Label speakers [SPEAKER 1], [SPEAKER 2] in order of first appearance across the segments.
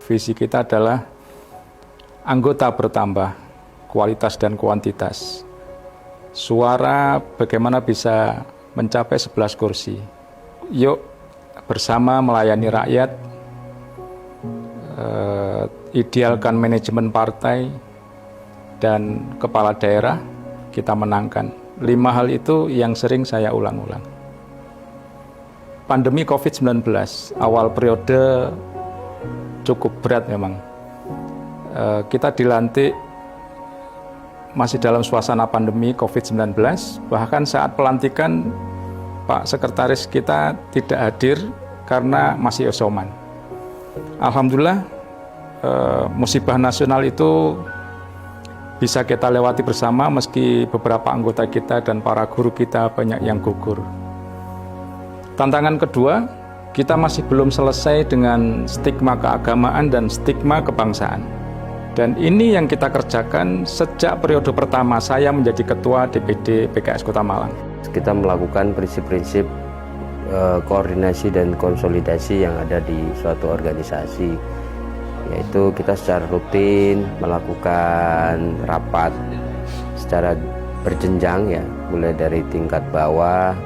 [SPEAKER 1] visi kita adalah anggota bertambah, kualitas dan kuantitas. Suara bagaimana bisa mencapai 11 kursi. Yuk bersama melayani rakyat, idealkan manajemen partai dan kepala daerah, kita menangkan. 5 hal itu yang sering saya ulang-ulang. Pandemi COVID-19, awal periode cukup berat memang. Kita dilantik masih dalam suasana pandemi COVID-19, bahkan saat pelantikan Pak Sekretaris kita tidak hadir karena masih isoman. Alhamdulillah, musibah nasional itu bisa kita lewati bersama meski beberapa anggota kita dan para guru kita banyak yang gugur. Tantangan kedua, kita masih belum selesai dengan stigma keagamaan dan stigma kebangsaan. Dan ini yang kita kerjakan sejak periode pertama saya menjadi Ketua DPD PKS Kota Malang.
[SPEAKER 2] Kita melakukan prinsip-prinsip koordinasi dan konsolidasi yang ada di suatu organisasi, yaitu kita secara rutin melakukan rapat secara berjenjang ya, mulai dari tingkat bawah,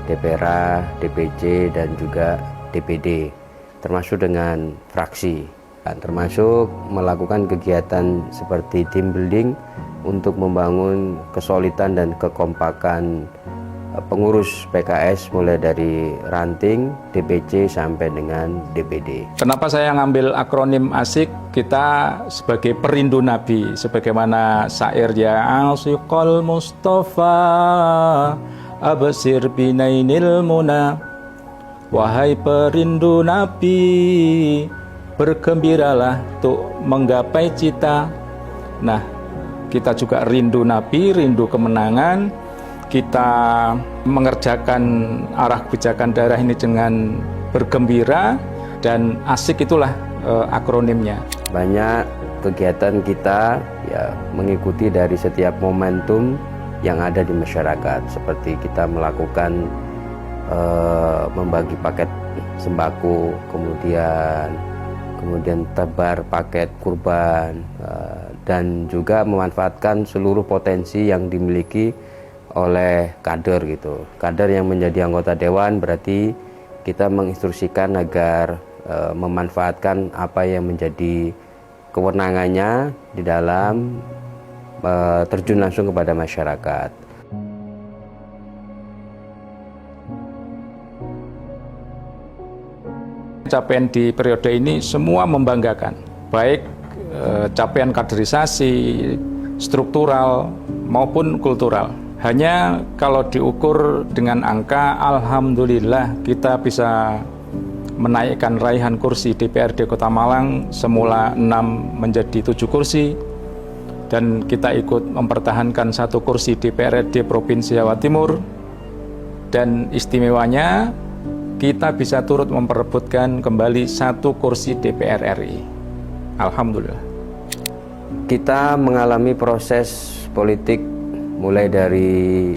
[SPEAKER 2] DPRA, DPC dan juga DPD, termasuk dengan fraksi, dan termasuk melakukan kegiatan seperti team building untuk membangun kesolidan dan kekompakan pengurus PKS mulai dari ranting, DPC sampai dengan DPD.
[SPEAKER 1] Kenapa saya ngambil akronim ASIK? Kita sebagai perindu Nabi, sebagaimana syair ya Asiqal Mustafa absir binainil muna, wahai perindu Nabi, bergembiralah untuk menggapai cita. Nah, kita juga rindu Nabi, rindu kemenangan. Kita mengerjakan arah kebijakan daerah ini dengan bergembira, dan ASIK itulah akronimnya.
[SPEAKER 2] Banyak kegiatan kita ya mengikuti dari setiap momentum yang ada di masyarakat, seperti kita melakukan membagi paket sembako, kemudian tebar paket kurban, dan juga memanfaatkan seluruh potensi yang dimiliki oleh kader gitu. Kader yang menjadi anggota dewan berarti kita menginstruksikan agar memanfaatkan apa yang menjadi kewenangannya di dalam terjun langsung kepada masyarakat.
[SPEAKER 1] Capaian di periode ini semua membanggakan, baik capaian kaderisasi, struktural maupun kultural. Hanya kalau diukur dengan angka, alhamdulillah kita bisa menaikkan raihan kursi DPRD Kota Malang semula 6 menjadi 7 kursi, dan kita ikut mempertahankan 1 kursi DPRD Provinsi Jawa Timur, dan istimewanya kita bisa turut memperebutkan kembali 1 kursi DPR RI. Alhamdulillah.
[SPEAKER 2] Kita mengalami proses politik mulai dari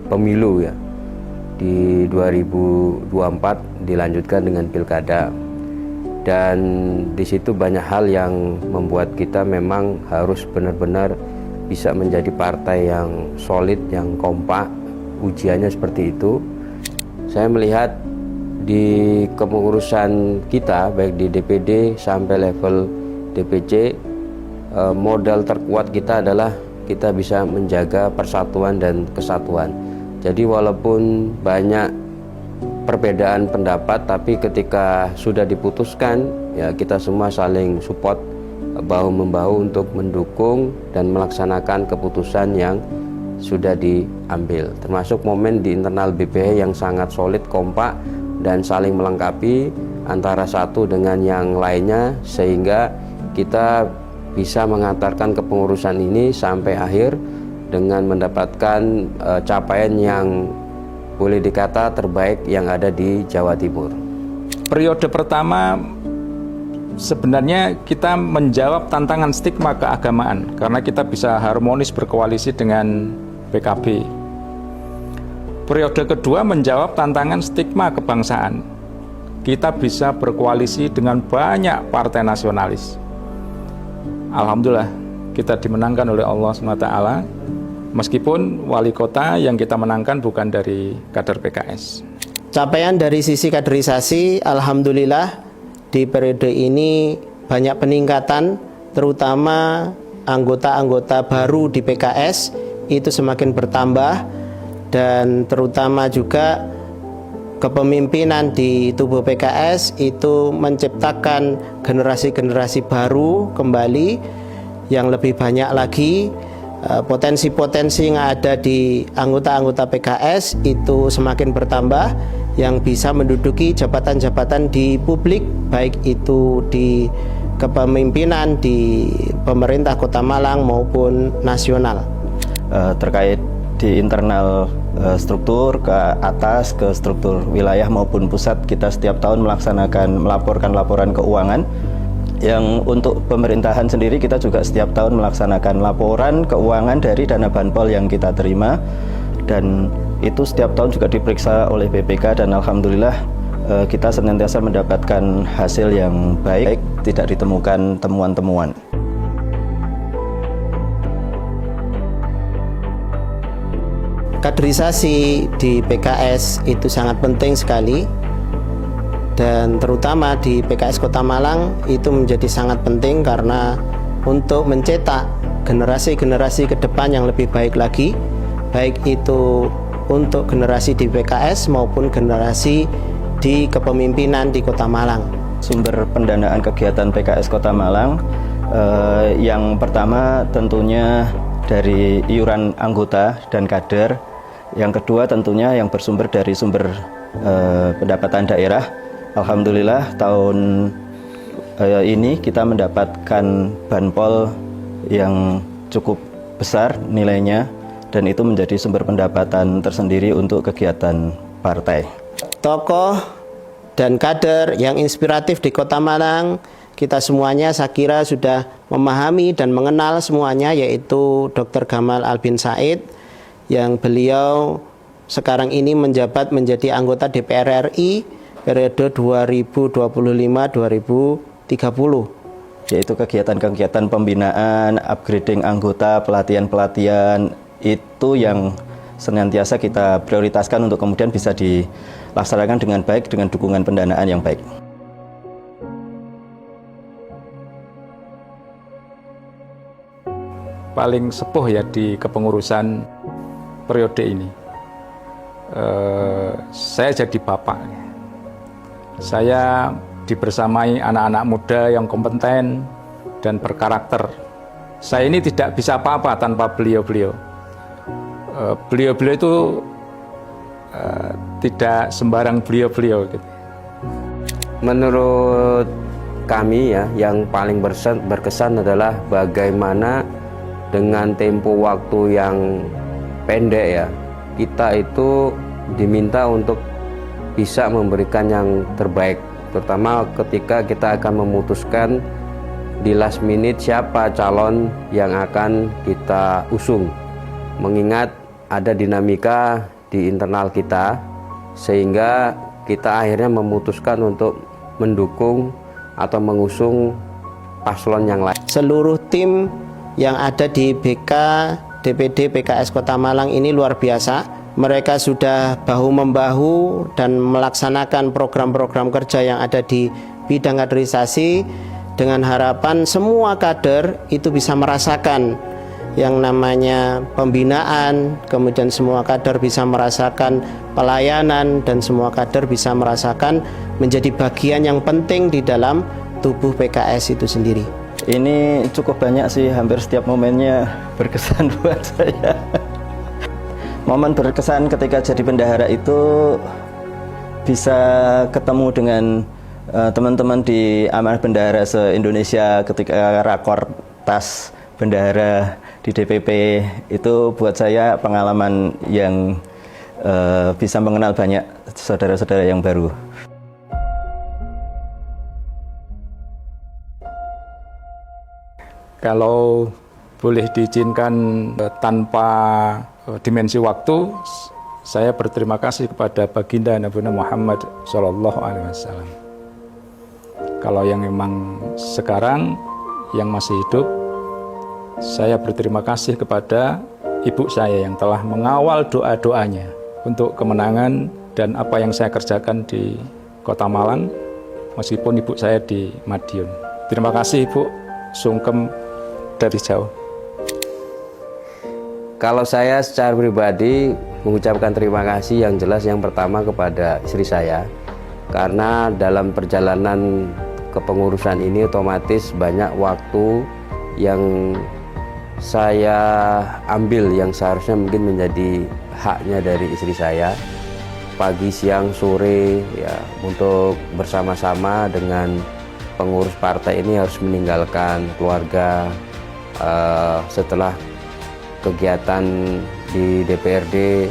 [SPEAKER 2] pemilu ya, di 2024 dilanjutkan dengan pilkada, dan di situ banyak hal yang membuat kita memang harus benar-benar bisa menjadi partai yang solid, yang kompak. Ujiannya seperti itu. Saya melihat di kepengurusan kita baik di DPD sampai level DPC, modal terkuat kita adalah kita bisa menjaga persatuan dan kesatuan. Jadi walaupun banyak perbedaan pendapat, tapi ketika sudah diputuskan ya kita semua saling support, bahu-membahu untuk mendukung dan melaksanakan keputusan yang sudah diambil. Termasuk momen di internal BPH yang sangat solid, kompak dan saling melengkapi antara satu dengan yang lainnya, sehingga kita bisa mengantarkan kepengurusan ini sampai akhir dengan mendapatkan capaian yang boleh dikata terbaik yang ada di Jawa Timur.
[SPEAKER 1] Periode pertama sebenarnya kita menjawab tantangan stigma keagamaan karena kita bisa harmonis berkoalisi dengan PKB. Periode kedua menjawab tantangan stigma kebangsaan kita bisa berkoalisi dengan banyak partai nasionalis. Alhamdulillah, kita dimenangkan oleh Allah SWT, meskipun wali kota yang kita menangkan bukan dari kader PKS.
[SPEAKER 3] Capaian dari sisi kaderisasi, alhamdulillah di periode ini banyak peningkatan, terutama anggota-anggota baru di PKS itu semakin bertambah, dan terutama juga kepemimpinan di tubuh PKS itu menciptakan generasi-generasi baru kembali yang lebih banyak lagi. Potensi-potensi yang ada di anggota-anggota PKS itu semakin bertambah, yang bisa menduduki jabatan-jabatan di publik, baik itu di kepemimpinan di pemerintah Kota Malang maupun nasional.
[SPEAKER 4] Terkait di internal struktur ke atas, ke struktur wilayah maupun pusat, kita setiap tahun melaporkan laporan keuangan. Yang untuk pemerintahan sendiri, kita juga setiap tahun melaksanakan laporan keuangan dari dana banpol yang kita terima, dan itu setiap tahun juga diperiksa oleh BPK, dan alhamdulillah kita senantiasa mendapatkan hasil yang baik, tidak ditemukan temuan-temuan.
[SPEAKER 3] Kaderisasi di PKS itu sangat penting sekali, dan terutama di PKS Kota Malang itu menjadi sangat penting karena untuk mencetak generasi-generasi ke depan yang lebih baik lagi, baik itu untuk generasi di PKS maupun generasi di kepemimpinan di Kota Malang.
[SPEAKER 4] Sumber pendanaan kegiatan PKS Kota Malang, yang pertama tentunya dari iuran anggota dan kader. Yang kedua tentunya yang bersumber dari sumber pendapatan daerah. Alhamdulillah tahun ini kita mendapatkan banpol yang cukup besar nilainya, dan itu menjadi sumber pendapatan tersendiri untuk kegiatan partai.
[SPEAKER 3] Tokoh dan kader yang inspiratif di Kota Malang, kita semuanya saya kira sudah memahami dan mengenal semuanya, yaitu Dr. Gamal Albin Said, yang beliau sekarang ini menjabat menjadi anggota DPR RI periode 2025-2030,
[SPEAKER 4] yaitu kegiatan-kegiatan pembinaan, upgrading anggota, pelatihan-pelatihan, itu yang senantiasa kita prioritaskan untuk kemudian bisa dilaksanakan dengan baik dengan dukungan pendanaan yang baik.
[SPEAKER 1] Paling sepuh ya di kepengurusan periode ini, saya jadi bapak. Saya dibersamai anak-anak muda yang kompeten dan berkarakter. Saya ini tidak bisa apa-apa tanpa beliau-beliau. Beliau-beliau itu tidak sembarang beliau-beliau.
[SPEAKER 2] Menurut kami ya, yang paling berkesan adalah bagaimana dengan tempo waktu yang pendek ya, kita itu diminta untuk bisa memberikan yang terbaik, terutama ketika kita akan memutuskan di last minute siapa calon yang akan kita usung, mengingat ada dinamika di internal kita, sehingga kita akhirnya memutuskan untuk mendukung atau mengusung paslon yang lain.
[SPEAKER 3] Seluruh tim yang ada di BK DPD PKS Kota Malang ini luar biasa. Mereka sudah bahu-membahu dan melaksanakan program-program kerja yang ada di bidang kaderisasi, dengan harapan semua kader itu bisa merasakan yang namanya pembinaan, kemudian semua kader bisa merasakan pelayanan, dan semua kader bisa merasakan menjadi bagian yang penting di dalam tubuh PKS itu sendiri.
[SPEAKER 4] Ini cukup banyak sih, hampir setiap momennya berkesan buat saya. Momen berkesan ketika jadi bendahara itu bisa ketemu dengan teman-teman di Amanah Bendahara se-Indonesia ketika rakor tas bendahara di DPP. Itu buat saya pengalaman yang bisa mengenal banyak saudara-saudara yang baru.
[SPEAKER 1] Kalau boleh diizinkan tanpa dimensi waktu, saya berterima kasih kepada baginda Nabi Muhammad SAW. Kalau yang memang sekarang yang masih hidup, saya berterima kasih kepada ibu saya yang telah mengawal doa-doanya untuk kemenangan dan apa yang saya kerjakan di Kota Malang, meskipun ibu saya di Madiun. Terima kasih Ibu, sungkem dari jauh.
[SPEAKER 2] Kalau saya secara pribadi mengucapkan terima kasih yang jelas yang pertama kepada istri saya, karena dalam perjalanan kepengurusan ini otomatis banyak waktu yang saya ambil yang seharusnya mungkin menjadi haknya dari istri saya, pagi, siang, sore ya, untuk bersama-sama dengan pengurus partai ini harus meninggalkan keluarga setelah kegiatan di DPRD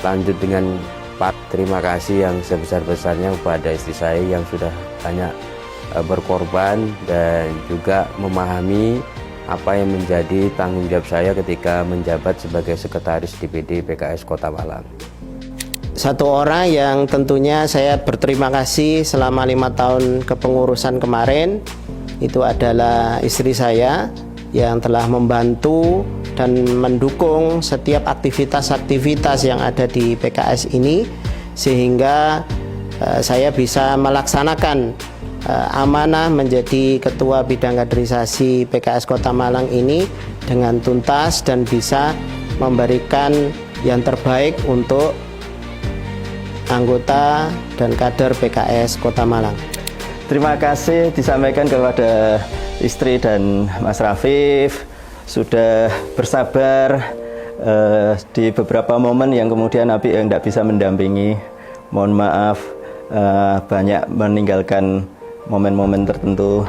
[SPEAKER 2] lanjut dengan Pak. Terima kasih yang sebesar-besarnya kepada istri saya yang sudah banyak berkorban dan juga memahami apa yang menjadi tanggung jawab saya ketika menjabat sebagai Sekretaris DPD PKS Kota Malang.
[SPEAKER 3] Satu orang yang tentunya saya berterima kasih selama 5 tahun kepengurusan kemarin, itu adalah istri saya yang telah membantu dan mendukung setiap aktivitas-aktivitas yang ada di PKS ini, sehingga saya bisa melaksanakan amanah menjadi Ketua Bidang Kaderisasi PKS Kota Malang ini dengan tuntas dan bisa memberikan yang terbaik untuk anggota dan kader PKS Kota Malang.
[SPEAKER 4] Terima kasih disampaikan kepada istri dan Mas Rafif, sudah bersabar di beberapa momen yang kemudian Abi tidak bisa mendampingi. Mohon maaf, banyak meninggalkan momen-momen tertentu.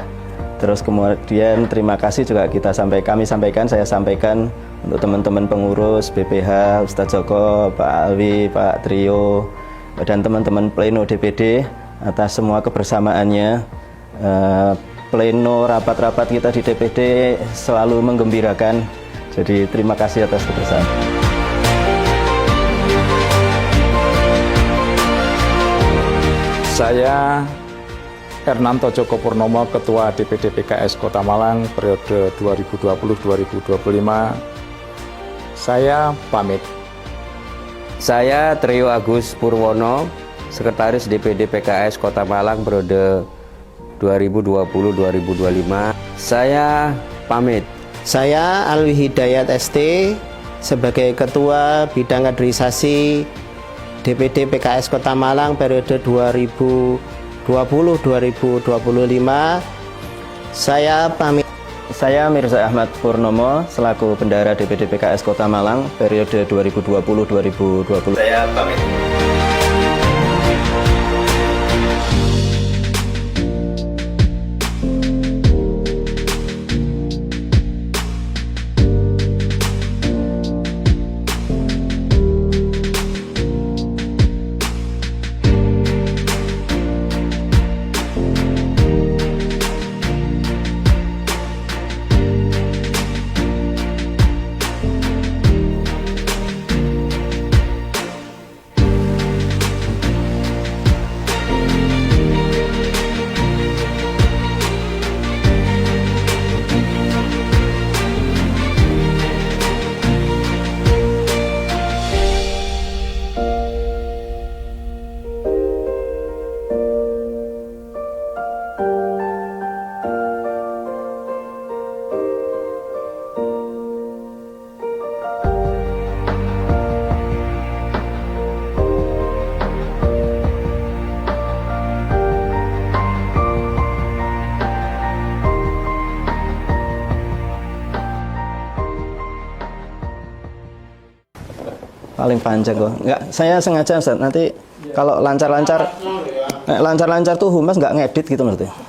[SPEAKER 4] Terus kemudian terima kasih juga kami sampaikan, saya sampaikan untuk teman-teman pengurus BPH, Ustadz Joko, Pak Alwi, Pak Trio, dan teman-teman pleno DPD atas semua kebersamaannya. Pleno rapat-rapat kita di DPD selalu menggembirakan. Jadi terima kasih atas kebersamaan.
[SPEAKER 1] Saya Hernanto Joko Purnomo, Ketua DPD PKS Kota Malang periode 2020-2025. Saya pamit.
[SPEAKER 2] Saya Trio Agus Purwono, Sekretaris DPD PKS Kota Malang periode 2020-2025. Saya pamit.
[SPEAKER 3] Saya Alwi Hidayat ST sebagai Ketua Bidang Kaderisasi DPD PKS Kota Malang periode 2020-2025. Saya pamit.
[SPEAKER 4] Saya Mirza Ahmad Purnomo selaku Bendahara DPD PKS Kota Malang periode 2020-2020. Saya pamit. Paling panjang kok. Enggak, saya sengaja Ustaz, nanti kalau lancar-lancar tuh Humas nggak ngedit gitu maksudnya.